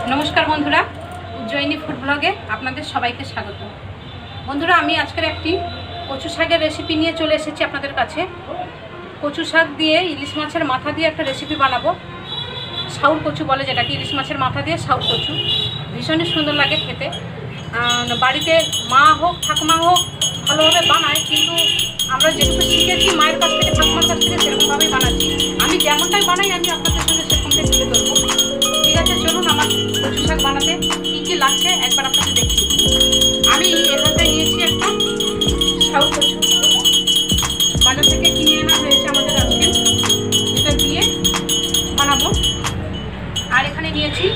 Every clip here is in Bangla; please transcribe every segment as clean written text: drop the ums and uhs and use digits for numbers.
नमस्कार बंधुरा उज्जयिनी फूड ब्लगे आपनादेर सबाइके स्वागत। बंधुरा आमी आजकेर एकटी कचु शाकेर रेसिपि निये चले एसेछि आपनादेर काछे। कचु शाक दिये इलिश माछेर माथा दिये एकटा रेसिपि बानाबो। शाउर कचु बोले जेटाके इलिश माछेर माथा दिये शाउर कचु भीषण सुंदर लागे खेते। बाड़ीते मा होक ठाकुमा होक भालोभाबे बानाय, किन्तु आमरा जेटुकु शिखेछि मायेर काछ थेके ठाकुमार काछ थेके सेरकमभाबेई बानाচ্ছি। आमी जेमनटाই बानाই आमी आपनादेर संगे सेरकमटाই तुले धरबो। ठीक আছে, চলুন আমার কচু শাক বানাতে কী কী লাগছে একবার আপনাদের দেখিয়ে দিই। আমি এখানটায় নিয়েছি একটা শাউর কচু, বাজার থেকে কিনে আনা হয়েছে আমাদের আজকে, এটা দিয়ে বানাবো। আর এখানে নিয়েছি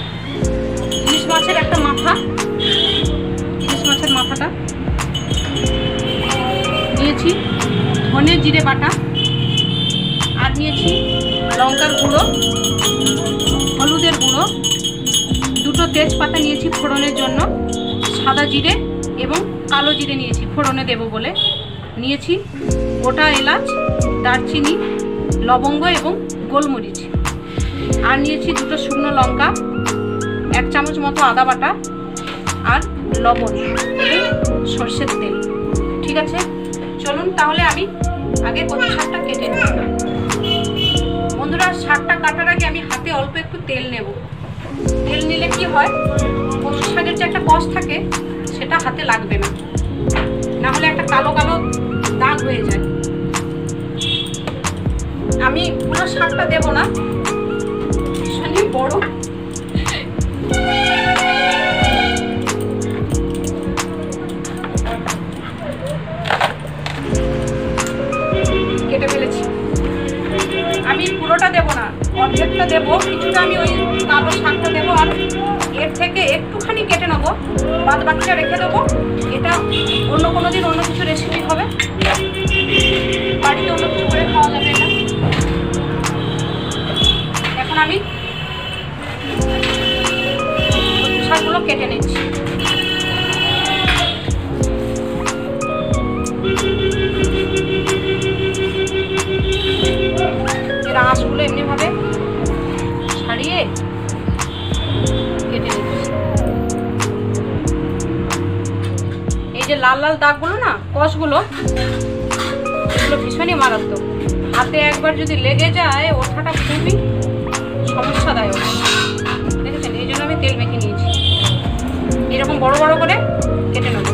ইলিশ মাছের একটা মাথা, ইলিশ মাছের মাথাটা নিয়েছি, ধনে জিরে বাটা, আর নিয়েছি লঙ্কার গুঁড়ো, হলুদের গুঁড়ো, দুটো তেজপাতা নিয়েছি ফোড়নের জন্য, সাদা জিরে এবং কালো জিরে নিয়েছি ফোড়নে দেব বলে, নিয়েছি গোটা এলাচ, দারচিনি, লবঙ্গ এবং গোলমরিচ, আর নিয়েছি দুটো শুকনো লঙ্কা, 1 চামচ মতো আদা বাটা, আর লবণ এবং সরষের তেল। ঠিক আছে, চলুন তাহলে আমি আগে কচু শাকটা কেটে নিই। বন্ধুরা, শাকটা কাটার আগে আমি হাতে অল্প একটু তেল নেব। তেল নিলে কি হয়, কচু শাকের যে একটা কষ থাকে সেটা হাতে লাগবে না, না হলে একটা কালো কালো দাগ হয়ে যায়। আমি পুরো শাকটা দেব না, ভীষণই বড়, কেটে ফেলেছি। আমি পুরোটা দেব না, অর্ধেকটা দেব, কিছুটা আমি ওই কালো শাকটা দেবো, আর এর থেকে একটুখানি কেটে নেবো, বাদ বাকিটা রেখে দেবো। এটা অন্য কোনো দিন অন্য কিছু রেসিপি হবে, বাড়িতে অন্য কিছু করে খাওয়া যাবে এটা। এখন আমি কচু শাকগুলো কেটে নিচ্ছি। আঁশগুলো এমনিভাবে ছাড়িয়ে কেটে নিচ্ছি। এই যে লাল লাল দাগগুলো না, কষগুলো, এগুলো ভীষণই মারাত্মক। হাতে একবার যদি লেগে যায় ওঠাটা খুবই সমস্যাদায়ক, দেখেছেন? এই জন্য আমি তেল মেখে নিয়েছি। এরকম বড় বড় করে কেটে নেব।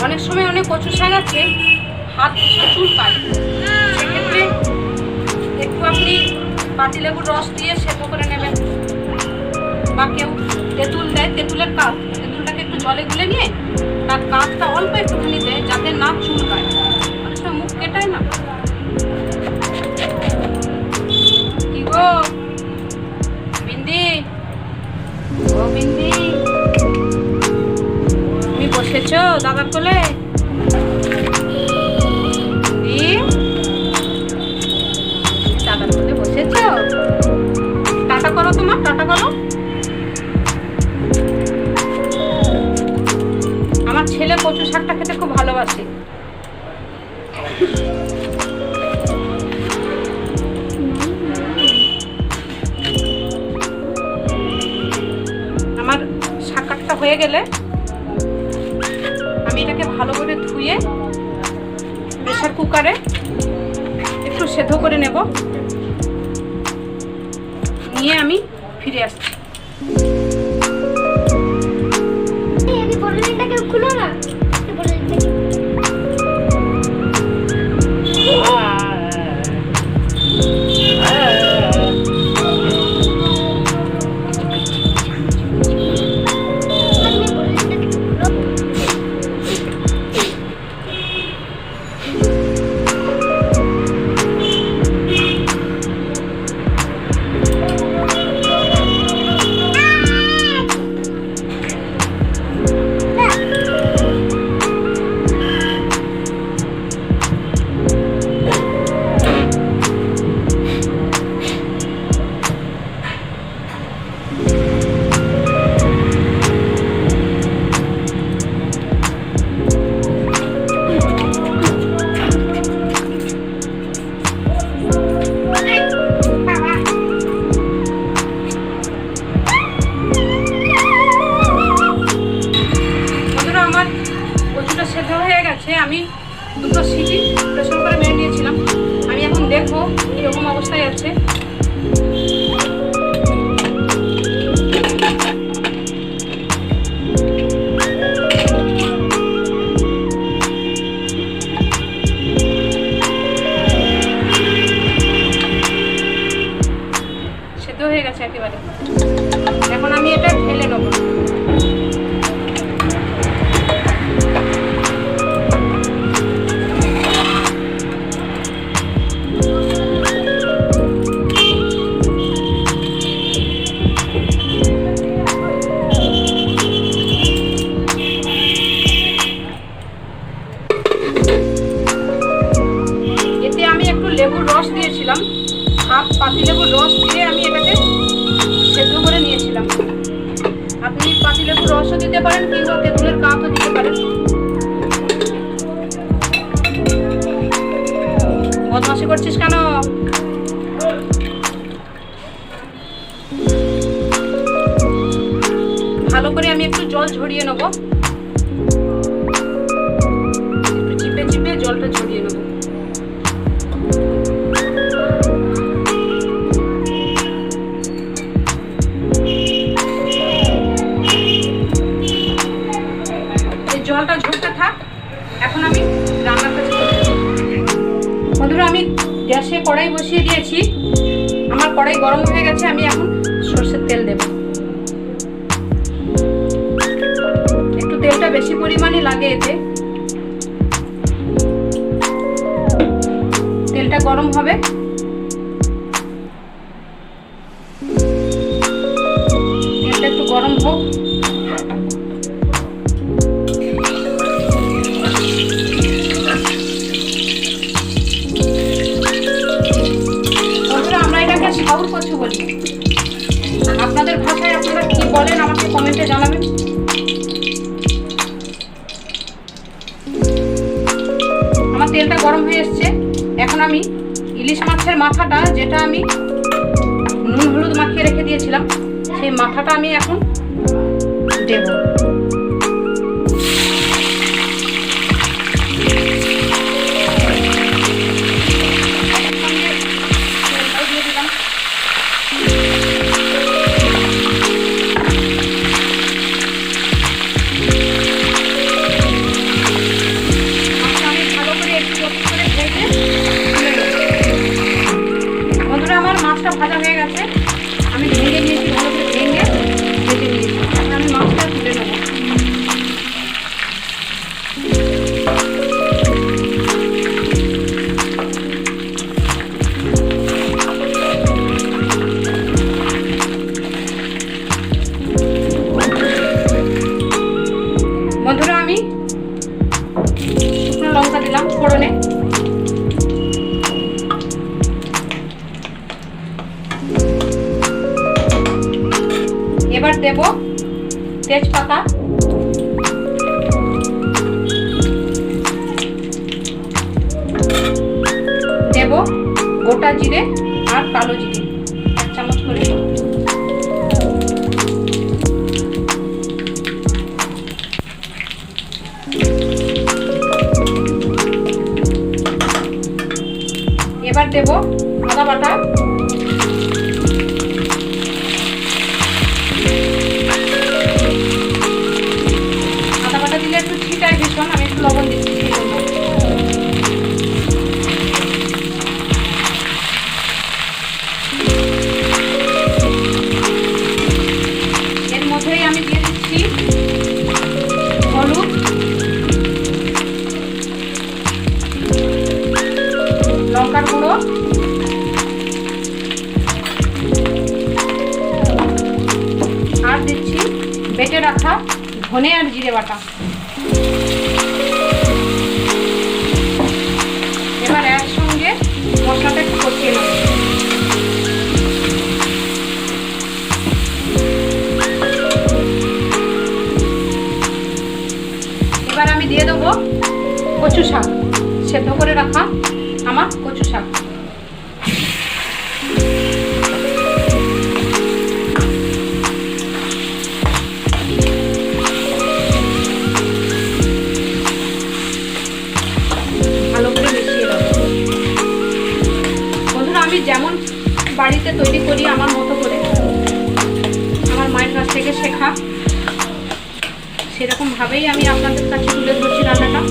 অনেক সময় অনেক কচু শাক আছে হাত চুলকায়, সেক্ষেত্রে একটু আপনি পাতিলেবুর রস দিয়ে সেদ্ধ করে নেবেন, বা কেউ তেঁতুল দেয়, তেঁতুলের কাপ, তেঁতুলটাকে একটু জলে গুলে নিয়ে তার কাপটা অল্প একটুখানি দেয় যাতে না চুলকায়। অনেক সময় মুখ কেটায় না। কি গো বিন্দি, ও বিন্দি, তুমি বসেছ দাদার কোলে? দাদার কোলে বসেছ? টাটা করো, তোমার টাটা করো। আমার ছেলে কচু শাকটা খেতে খুব ভালোবাসে। আমার শাক কাটা হয়ে গেলে আমি এটাকে ভালো করে ধুয়ে প্রেসার কুকারে একটু সেদ্ধ করে নেব, নিয়ে আমি ফিরে আসছি। খুলো না, আমি 2টো সিটি প্রেসার কুকারে মেরে নিয়েছিলাম। আমি এখন দেখবো কীরকম অবস্থায় আছে। সেদ্ধ হয়ে গেছে একেবারে। এখন আমি এটা ঢেলে নেব। এতে আমি একটু লেবুর রস দিয়েছিলাম, হাফ পাতি লেবুর রস দিয়ে আমি এটাকে সেদ্ধ করে নিয়েছিলাম। আপনি পাতি লেবুর রসও দিতে পারেন কিংবা তেঁতুলের কাঠও দিতে পারেন। বদমাশি করছিস কেন? ভালো করে আমি একটু জল ঝরিয়ে নেব, একটু চিপে চিপে জলটা ঝরিয়ে নেব। এই জলটা ঝরতে থাক, এখন আমি রান্নার কাছে চলে যাব। বন্ধুরা, আমি গ্যাসে কড়াই বসিয়ে দিয়েছি। আমার কড়াই গরম হয়ে গেছে। আমি এখন সরষের তেল দেব। একটু তেলটা বেশি পরিমাণে লাগে এতে। তেলটা গরম হবে। তেলটা একটু গরম হোক। শাউর কচু বলি। আপনাদের ভাষায় আপনারা কি বলেন আমাকে কমেন্টে জানাবেন। আমার তেলটা গরম হয়ে এসছে। এখন আমি ইলিশ মাছের মাথাটা, যেটা আমি নুন হলুদ মাখিয়ে রেখে দিয়েছিলাম, সেই মাথাটা আমি এখন দেব। মাছটা ভাজা হয়ে গেছে। আমি ভেঙে নিয়েছি, ভালো করে ভেঙে ভেজে নিয়েছি। এখন আমি মাছটা তুলে নেব। বন্ধুরা, আমি শুকনো লঙ্কা দিলাম ফোড়নে। এবার দেব তেজপাতা, দেব গোটা জিরে আর কালো জিরে 1 চামচ করে। এবার দেব আদা বাটা, দিলে একটু ছিটায় ভীষণ, আমি একটু লবণ দিচ্ছি। এর মধ্যেই আমি দিয়ে দিচ্ছি হলুদ, লঙ্কার গুঁড়ো, আর দিচ্ছি বেটে রাখা ধনে আর জিরে বাটা। এবার একসঙ্গে মশলাটা একটু কষিয়ে নেব। এবার আমি দিয়ে দেবো কচু শাক, সেদ্ধ করে রাখা আমার কচু শাক। করি আমার মতো করে, আমার মায়ের কাছ থেকে শেখা, সেরকমভাবেই আমি আপনাদের কাছে তুলে ধরছি রান্নাটা।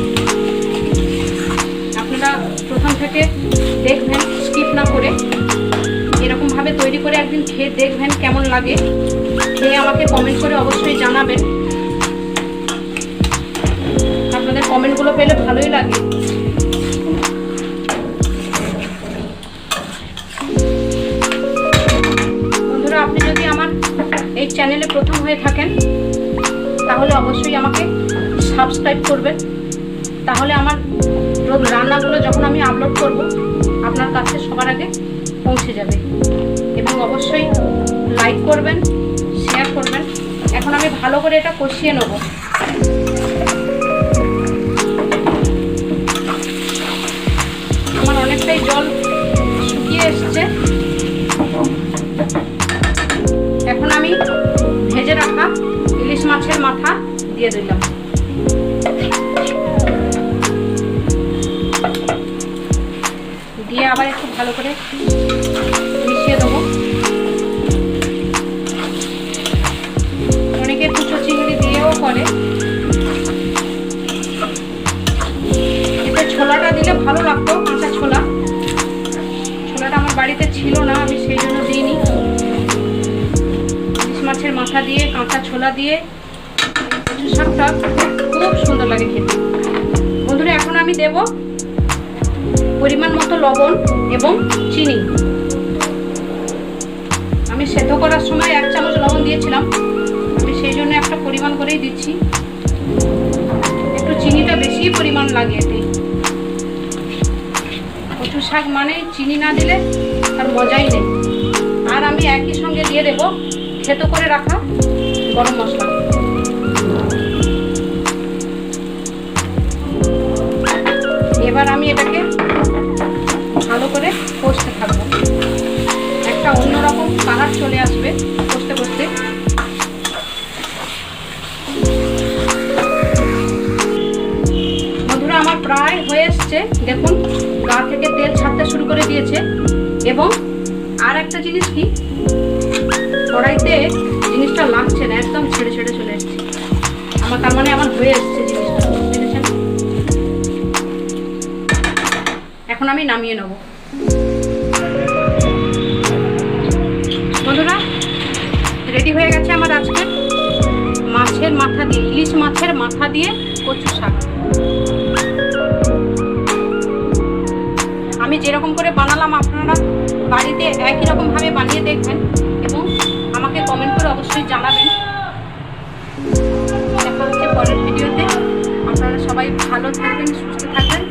আপনারা প্রথম থেকে দেখবেন, স্কিপ না করে, এরকমভাবে তৈরি করে একদিন খেয়ে দেখবেন কেমন লাগে। খেয়ে আমাকে কমেন্ট করে অবশ্যই জানাবেন। আপনাদের কমেন্টগুলো পেলে ভালোই লাগে। বন্ধুরা, আপনি যদি আমার এই চ্যানেলে প্রথম হয়ে থাকেন তাহলে অবশ্যই আমাকে সাবস্ক্রাইব করবেন। তাহলে আমার রান্নাগুলো যখন আমি আপলোড করব আপনার কাছে সবার আগে পৌঁছে যাবে। এবং অবশ্যই লাইক করবেন, শেয়ার করবেন। এখন আমি ভালো করে এটা কষিয়ে নেব। আমার অনেকটাই জল শুকিয়ে এসছে। এখন আমি ভেজে রাখা ইলিশ মাছের মাথা দিয়ে দিলাম। দিয়ে আবার একটু ভালো করে মিশিয়ে দেবো। অনেকে কুচো চিংড়ি দিয়েও করে, এতে ছোলাটা দিলে ভালো লাগতো, কাঁচা ছোলা। ছোলাটা আমার বাড়িতে ছিল না, আমি সেই জন্য দিইনি। ইলিশ মাছের মাথা দিয়ে কাঁচা ছোলা দিয়ে কচু শাকটা খুব সুন্দর লাগে খেতে। বন্ধুরা, এখন আমি দেব পরিমাণ মতো লবণ এবং চিনি। আমি সেদ্ধ করার সময় 1 চামচ লবণ দিয়েছিলাম, আমি সেই জন্য একটা পরিমাণ করেই দিচ্ছি। একটু চিনিটা বেশি পরিমাণ লাগে এতে। কচু শাক মানে চিনি না দিলে আর মজাই নেই। আর আমি একই সঙ্গে দিয়ে দেবো থেতো করে রাখা গরম মশলা। এবার আমি এটাকে ভালো করে কষতে থাকবো। একটা অন্যরকম কালার চলে আসবে কষতে কষতে। বন্ধুরা, আমার প্রায় হয়ে এসছে। দেখুন, গা থেকে তেল ছাড়তে শুরু করে দিয়েছে। এবং আর একটা জিনিস কি, কড়াইতে জিনিসটা লাগছে না, একদম ছেড়ে ছেড়ে চলে এসছে আমার। তার মানে আমার হয়ে এসছে জিনিসটা, দেখেছেন? এখন আমি নামিয়ে নেব। বন্ধুরা, রেডি হয়ে গেছে আমার আজকে মাছের মাথা দিয়ে, ইলিশ মাছের মাথা দিয়ে কচু শাক। আমি যেরকম করে বানালাম আপনারা বাড়িতে একই রকমভাবে বানিয়ে দেখবেন এবং আমাকে কমেন্ট করে অবশ্যই জানাবেন। দেখা হচ্ছে পরের ভিডিওতে। আপনারা সবাই ভালো থাকবেন, সুস্থ থাকবেন।